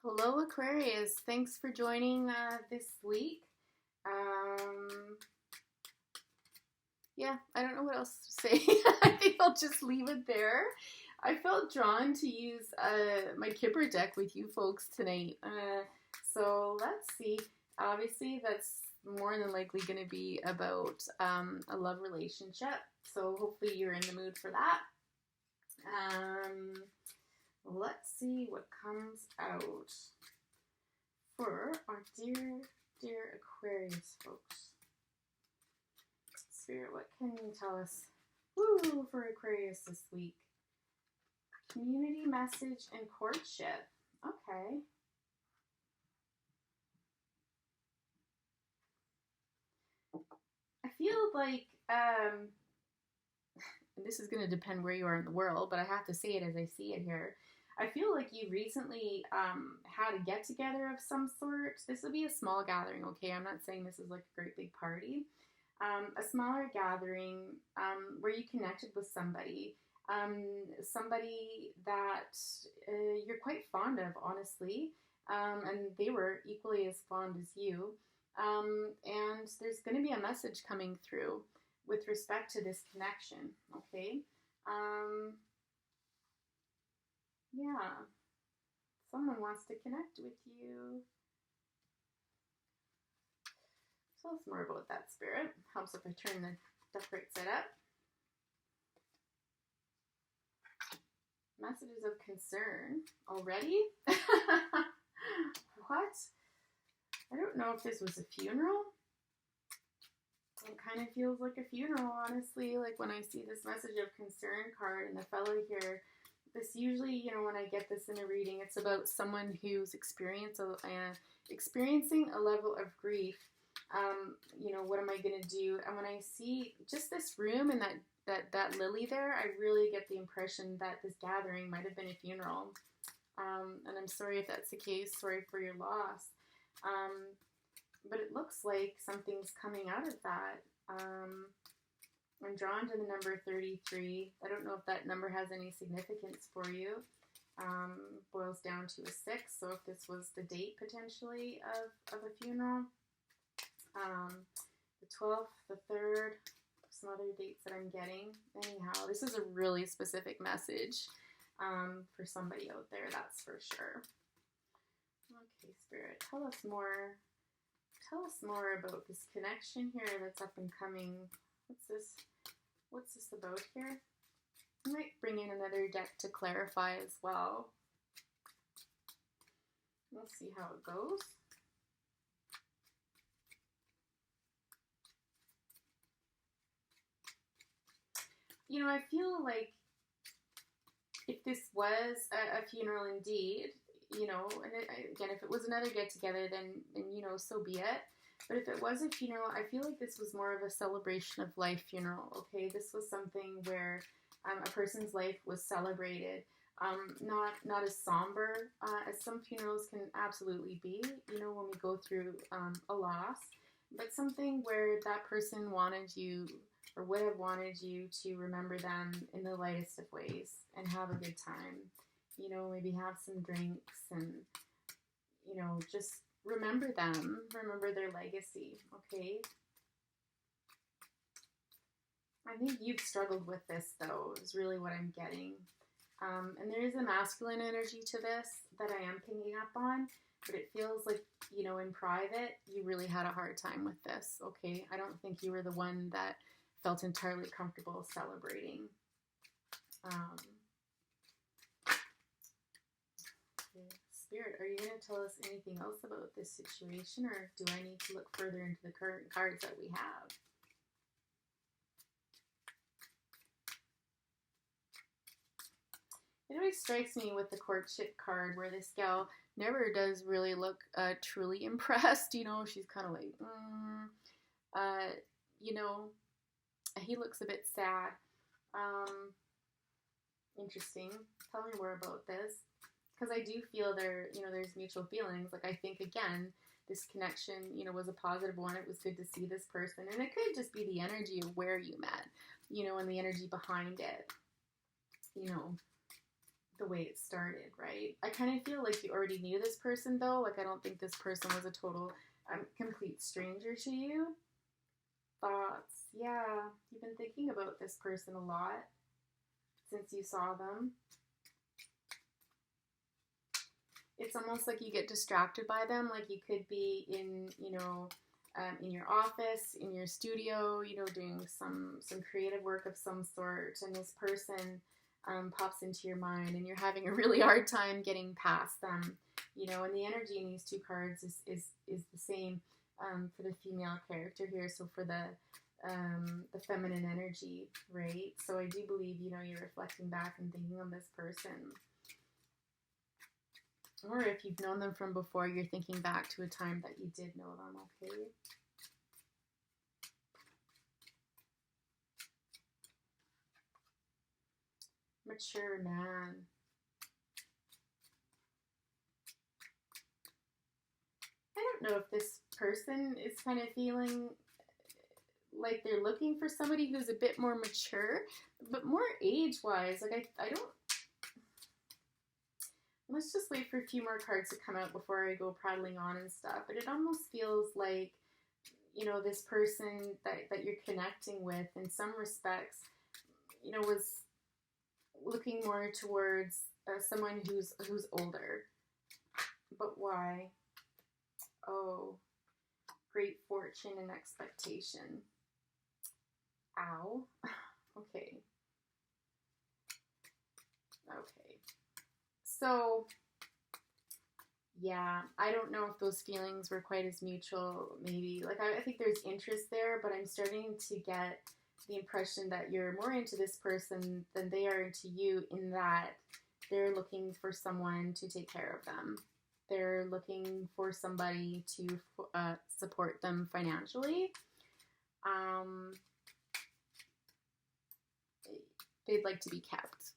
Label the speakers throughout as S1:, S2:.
S1: Hello, Aquarius. Thanks for joining this week. Yeah, I don't know what else to say. I think I'll just leave it there. I felt drawn to use my Kipper deck with you folks tonight. So let's see. Obviously, that's more than likely going to be about a love relationship. So hopefully you're in the mood for that. Let's see what comes out for our dear, dear Aquarius folks. Spirit, what can you tell us for Aquarius this week? Community message and courtship. Okay. I feel like, this is going to depend where you are in the world, but I have to say it as I see it here. I feel like you recently had a get-together of some sort. This will be a small gathering, okay? I'm not saying this is like a great big party. A smaller gathering where you connected with somebody. Somebody that you're quite fond of, honestly. And they were equally as fond as you. And there's going to be a message coming through with respect to this connection, okay? Yeah, someone wants to connect with you. Tell us more about that, Spirit. Helps if I turn the deck right side up. Messages of concern already? What? I don't know if this was a funeral. It kind of feels like a funeral, honestly. Like when I see this message of concern card and the fellow here, this usually, when I get this in a reading, it's about someone who's experiencing a level of grief. What am I going to do? And when I see just this room and that lily there, I really get the impression that this gathering might have been a funeral. And I'm sorry if that's the case. Sorry for your loss. But it looks like something's coming out of that. I'm drawn to the number 33. I don't know if that number has any significance for you. Boils down to a 6. So if this was the date potentially of a funeral. The 12th, the 3rd, some other dates that I'm getting. Anyhow, this is a really specific message for somebody out there, that's for sure. Okay, Spirit, tell us more. Tell us more about this connection here that's up and coming. What's this about here? I might bring in another deck to clarify as well. We'll see how it goes. I feel like if this was a funeral indeed, and again, if it was another get-together, then so be it. But if it was a funeral, I feel like this was more of a celebration of life funeral, okay? This was something where a person's life was celebrated, not as somber as some funerals can absolutely be, when we go through a loss, but something where that person wanted you or would have wanted you to remember them in the lightest of ways and have a good time. Maybe have some drinks and, just remember them, remember their legacy, okay? I think you've struggled with this, though, is really what I'm getting. And there is a masculine energy to this that I am picking up on, but it feels like, in private, you really had a hard time with this, okay? I don't think you were the one that felt entirely comfortable celebrating. Spirit, are you going to tell us anything else about this situation, or do I need to look further into the current cards that we have? It always strikes me with the courtship card where this gal never does really look truly impressed. She's kind of like, he looks a bit sad. Interesting. Tell me more about this. Because I do feel there's mutual feelings. Like, I think, again, this connection, was a positive one. It was good to see this person. And it could just be the energy of where you met, and the energy behind it. the way it started, right? I kind of feel like you already knew this person, though. Like, I don't think this person was a total, complete stranger to you. Thoughts? Yeah, you've been thinking about this person a lot since you saw them. It's almost like you get distracted by them. Like, you could be in, in your office, in your studio, doing some creative work of some sort, and this person pops into your mind, and you're having a really hard time getting past them, and the energy in these two cards is the same for the female character here. So for the feminine energy, right? So I do believe, you're reflecting back and thinking on this person. Or if you've known them from before, you're thinking back to a time that you did know them, okay? Mature man. I don't know if this person is kind of feeling like they're looking for somebody who's a bit more mature, but more age-wise. Like, I don't... Let's just wait for a few more cards to come out before I go prattling on and stuff. But it almost feels like, this person that you're connecting with, in some respects, was looking more towards someone who's older. But why? Oh, great fortune and expectation. Ow. Okay. Okay. So, yeah, I don't know if those feelings were quite as mutual, maybe. Like, I think there's interest there, but I'm starting to get the impression that you're more into this person than they are into you, in that they're looking for someone to take care of them. They're looking for somebody to support them financially. They'd like to be kept.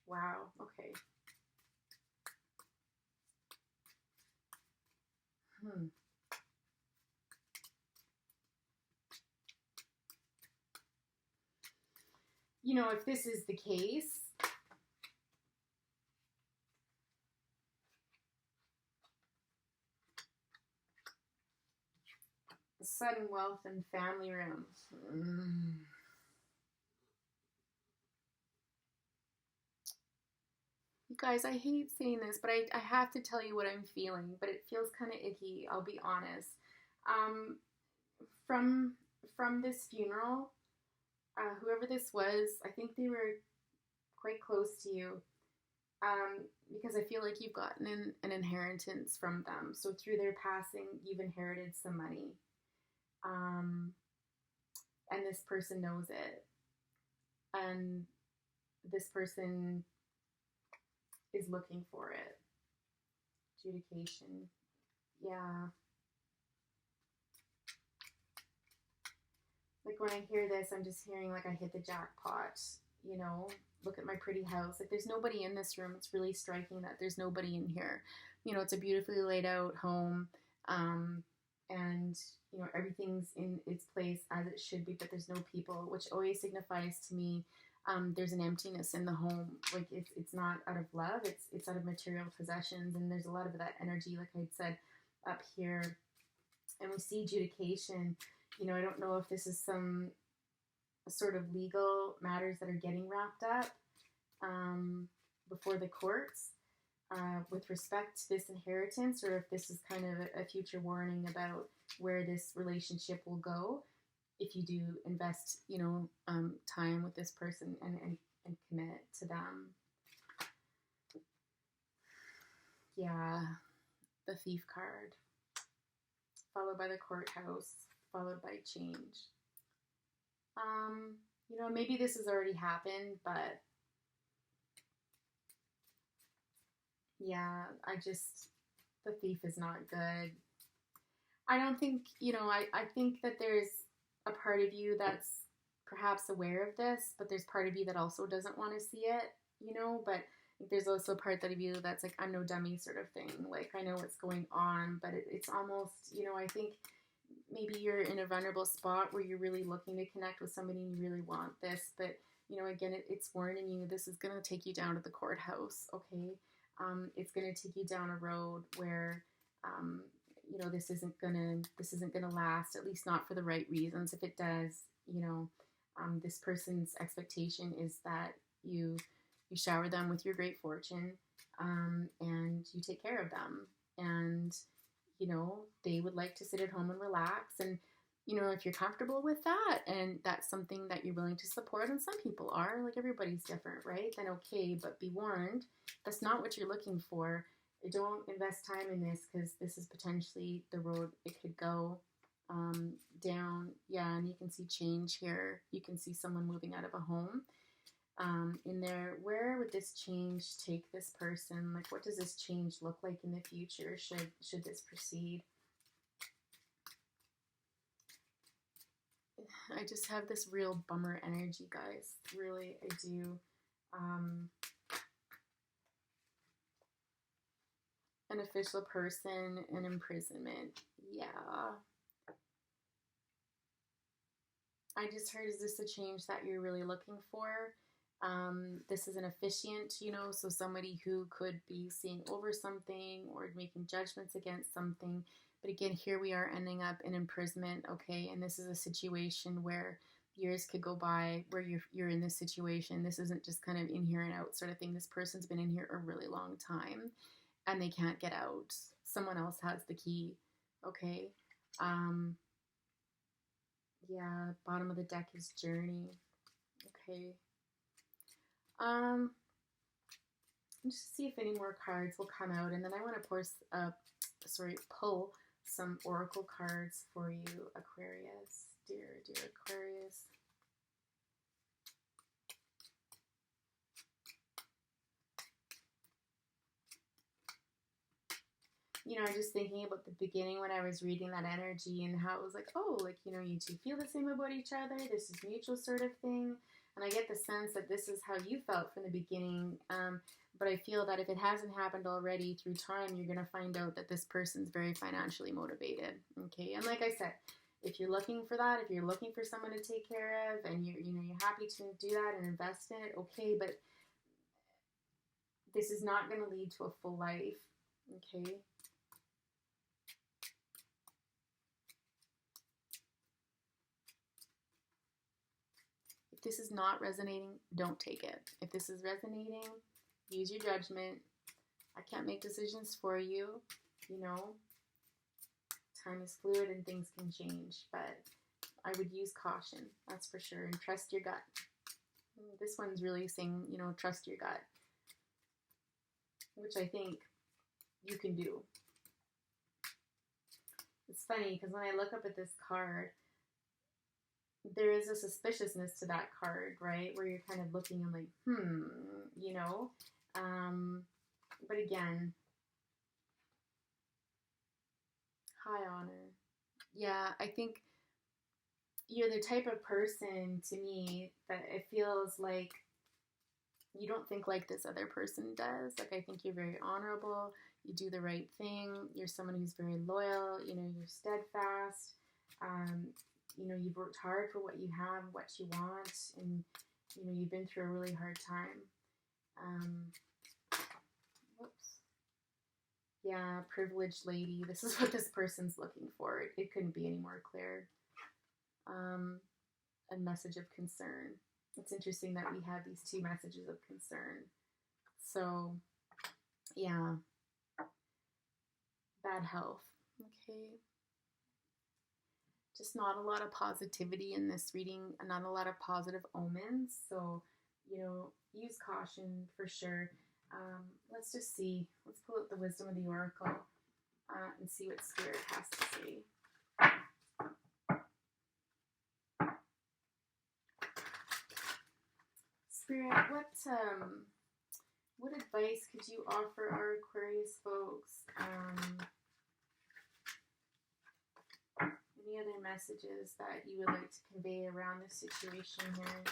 S1: Wow, okay. If this is the case, sudden wealth and family room. You guys, I hate saying this, but I have to tell you what I'm feeling, but it feels kind of icky, I'll be honest. From this funeral, whoever this was, I think they were quite close to you, because I feel like you've gotten an inheritance from them. So through their passing, you've inherited some money. And this person knows it. And this person is looking for it. Adjudication. Yeah. Like, when I hear this, I'm just hearing like I hit the jackpot, look at my pretty house. Like, there's nobody in this room. It's really striking that there's nobody in here. It's a beautifully laid out home. And, everything's in its place as it should be, but there's no people, which always signifies to me there's an emptiness in the home. Like, it's not out of love, it's out of material possessions, and there's a lot of that energy, like I'd said, up here. And we see adjudication. I don't know if this is some sort of legal matters that are getting wrapped up before the courts with respect to this inheritance, or if this is kind of a future warning about where this relationship will go if you do invest, time with this person and commit to them. Yeah, the Thief card, followed by the Courthouse, followed by change. Maybe this has already happened, but yeah, the Thief is not good. I don't think, I think that there's a part of you that's perhaps aware of this, but there's part of you that also doesn't want to see it, but there's also a part of you that's like, I'm no dummy sort of thing. Like, I know what's going on, but it's almost, I think maybe you're in a vulnerable spot where you're really looking to connect with somebody and you really want this, but, you know, again, it's warning you, this is going to take you down to the courthouse, okay? It's going to take you down a road where, you know, this isn't gonna last, at least not for the right reasons. If it does, you know, this person's expectation is that you shower them with your great fortune, and you take care of them. And, you know, they would like to sit at home and relax. And, you know, if you're comfortable with that and that's something that you're willing to support, and some people are, like everybody's different, right? Then okay, but be warned, that's not what you're looking for. Don't invest time in this, because this is potentially the road it could go down. Yeah, and you can see change here. You can see someone moving out of a home. In there, where would this change take this person? Like, what does this change look like in the future? Should this proceed? I just have this real bummer energy, guys. Really, I do. An official person, an imprisonment. Yeah. I just heard, is this a change that you're really looking for? This is an officiant, you know, so somebody who could be seeing over something or making judgments against something. But again, here we are ending up in imprisonment, okay? And this is a situation where years could go by where you're in this situation. This isn't just kind of in here and out sort of thing. This person's been in here a really long time and they can't get out. Someone else has the key, okay? Yeah, bottom of the deck is journey, okay? Just see if any more cards will come out, and then I want to pull some oracle cards for you, Aquarius, dear Aquarius. You know, I'm just thinking about the beginning when I was reading that energy and how it was like, oh, like, you know, you two feel the same about each other. This is mutual sort of thing. And I get the sense that this is how you felt from the beginning. But I feel that if it hasn't happened already through time, you're going to find out that this person's very financially motivated. Okay. And like I said, if you're looking for that, if you're looking for someone to take care of and you're happy to do that and invest in it, okay. But this is not going to lead to a full life. Okay. If this is not resonating, don't take it. If this is resonating, use your judgment. I can't make decisions for you. You know, time is fluid and things can change, but I would use caution, that's for sure, and trust your gut. This one's really saying, you know, trust your gut, which I think you can do. It's funny because when I look up at this card, there is a suspiciousness to that card, right? Where you're kind of looking and like, you know. But again, high honor. Yeah, I think you're the type of person to me that it feels like you don't think like this other person does. Like, I think you're very honorable. You do the right thing. You're someone who's very loyal. You know, you're steadfast. You know, you've worked hard for what you have, what you want, and, you know, you've been through a really hard time. Whoops. Yeah, privileged lady. This is what this person's looking for. It couldn't be any more clear. A message of concern. It's interesting that we have these two messages of concern. So, yeah. Bad health. Okay. Just not a lot of positivity in this reading, not a lot of positive omens. So, you know, use caution for sure. Let's just see. Let's pull out the wisdom of the oracle and see what Spirit has to say. Spirit, what advice could you offer our Aquarius folks? Any other messages that you would like to convey around this situation here?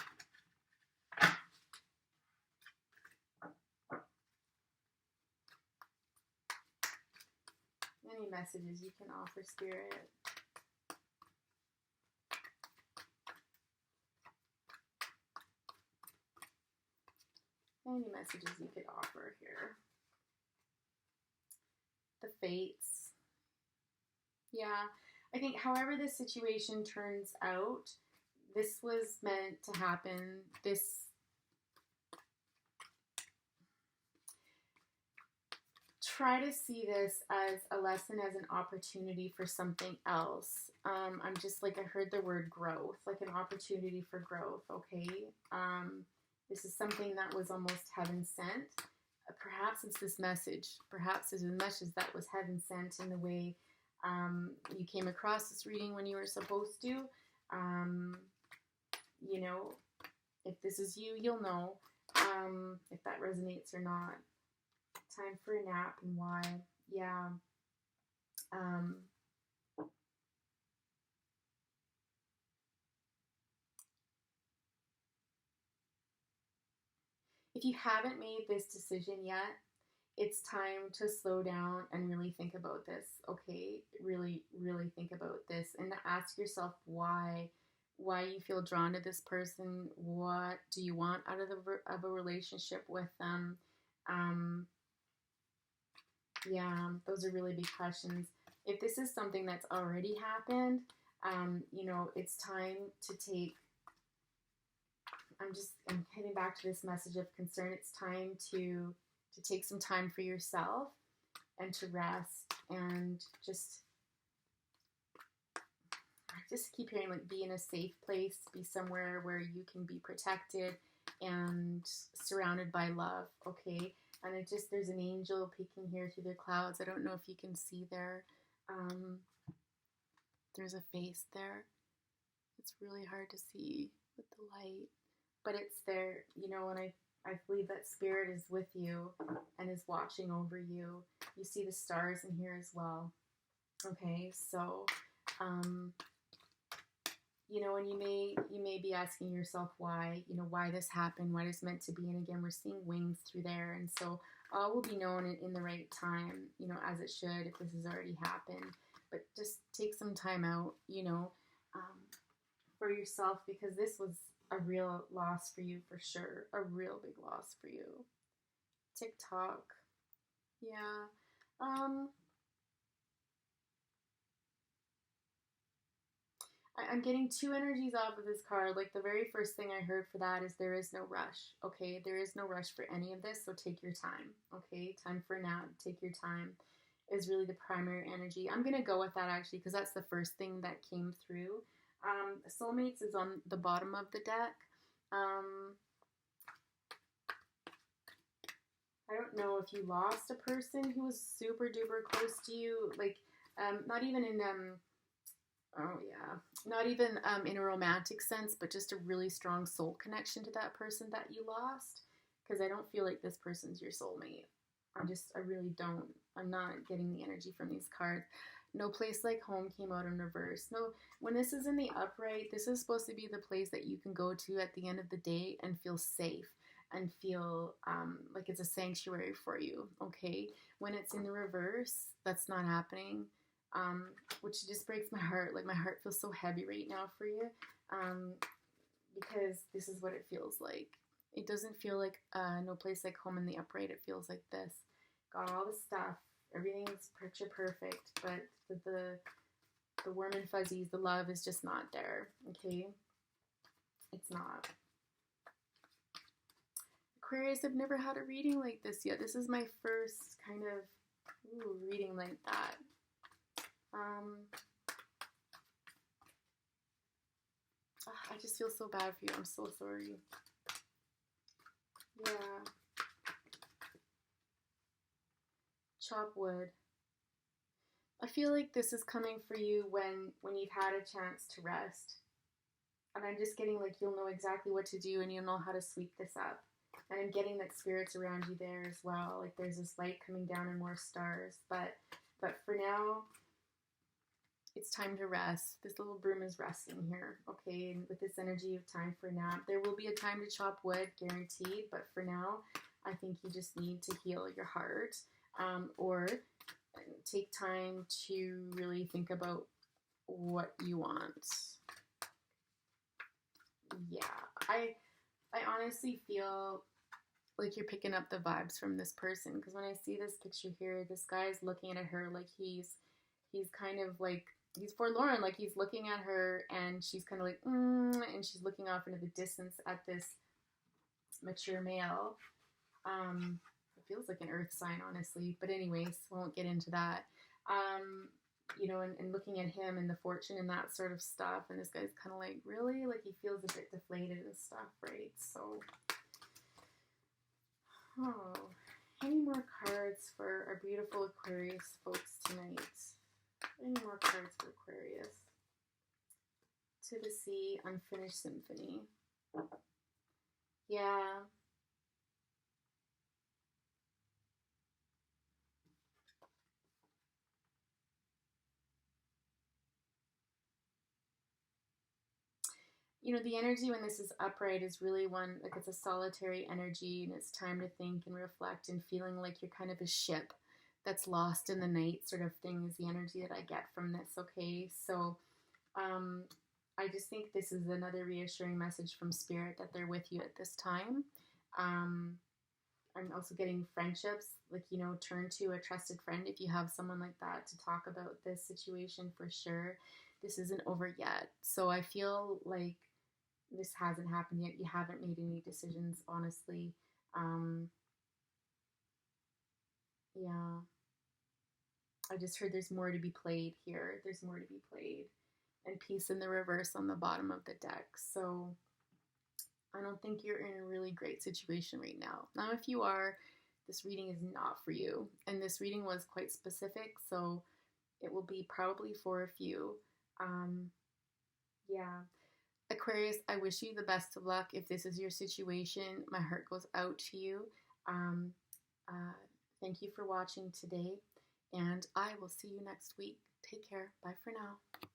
S1: Any messages you can offer, Spirit? Any messages you could offer here? The fates. Yeah, I think however this situation turns out, this was meant to happen. Try to see this as a lesson, as an opportunity for something else. I'm just like, I heard the word growth, like an opportunity for growth, okay? This is something that was almost heaven sent. Perhaps it's this message. Perhaps it's a message that was heaven sent in the way you came across this reading when you were supposed to. You know, if this is you, you'll know if that resonates or not. Time for a nap and why. Yeah. If you haven't made this decision yet, it's time to slow down and really think about this, okay? Really, really think about this and ask yourself why you feel drawn to this person. What do you want out of a relationship with them? Yeah, those are really big questions. If this is something that's already happened, you know, it's time to take, I'm heading back to this message of concern. It's time to take some time for yourself and to rest and just keep hearing, like, be in a safe place, be somewhere where you can be protected and surrounded by love, okay? And there's an angel peeking here through the clouds. I don't know if you can see there. There's a face there. It's really hard to see with the light, but it's there, you know, and I believe that spirit is with you and is watching over you. You see the stars in here as well. Okay, so, you know, and you may be asking yourself why, you know, why this happened, what it's meant to be. And again, we're seeing wings through there. And so all will be known in the right time, you know, as it should, if this has already happened. But just take some time out, you know, for yourself, because this was a real loss for you, for sure. A real big loss for you. TikTok. Yeah. I'm getting two energies off of this card. Like, the very first thing I heard for that is there is no rush. Okay, there is no rush for any of this, so take your time. Okay, time for now. Take your time is really the primary energy. I'm gonna go with that actually, because that's the first thing that came through. Soulmates is on the bottom of the deck. I don't know if you lost a person who was super duper close to you, like, not even in not even in a romantic sense, but just a really strong soul connection to that person that you lost, because I don't feel like this person's your soulmate. I really don't. I'm not getting the energy from these cards. No place like home came out in reverse. No, when this is in the upright, this is supposed to be the place that you can go to at the end of the day and feel safe and feel like it's a sanctuary for you, okay? When it's in the reverse, that's not happening, which just breaks my heart. Like, my heart feels so heavy right now for you, because this is what it feels like. It doesn't feel like no place like home in the upright. It feels like this. Got all the stuff. Everything's picture perfect, but the warm and fuzzies, the love is just not there, okay? It's not. Aquarius, I've never had a reading like this yet. This is my first kind of reading like that. I just feel so bad for you. I'm so sorry. Yeah. Chop wood. I feel like this is coming for you when you've had a chance to rest. And I'm just getting like you'll know exactly what to do and you'll know how to sweep this up. And I'm getting that spirit's around you there as well. Like, there's this light coming down and more stars. But for now, it's time to rest. This little broom is resting here, okay? And with this energy of time for nap, there will be a time to chop wood, guaranteed. But for now, I think you just need to heal your heart, or take time to really think about what you want. Yeah, I honestly feel like you're picking up the vibes from this person. Because when I see this picture here, this guy's looking at her like he's kind of like, he's forlorn, like he's looking at her and she's kind of like, and she's looking off into the distance at this mature male. It feels like an earth sign, honestly, but anyways, won't get into that. You know, and looking at him and the fortune and that sort of stuff, and this guy's kind of like, really? Like he feels a bit deflated and stuff, right? So, oh, any more cards for our beautiful Aquarius folks tonight? Any more cards for Aquarius? To the Sea, Unfinished Symphony. Yeah. You know, the energy when this is upright is really one, like it's a solitary energy and it's time to think and reflect and feeling like you're kind of a ship that's lost in the night sort of thing is the energy that I get from this, okay? So, I just think this is another reassuring message from Spirit that they're with you at this time. I'm also getting friendships, like, you know, turn to a trusted friend if you have someone like that to talk about this situation for sure. This isn't over yet. So I feel like this hasn't happened yet. You haven't made any decisions, honestly. Yeah. I just heard there's more to be played here. There's more to be played. And peace in the reverse on the bottom of the deck. So I don't think you're in a really great situation right now. Now, if you are, this reading is not for you. And this reading was quite specific, so it will be probably for a few. Yeah. Aquarius, I wish you the best of luck. If this is your situation, my heart goes out to you. Um, uh, Thank you for watching today, and I will see you next week. Take care. Bye for now.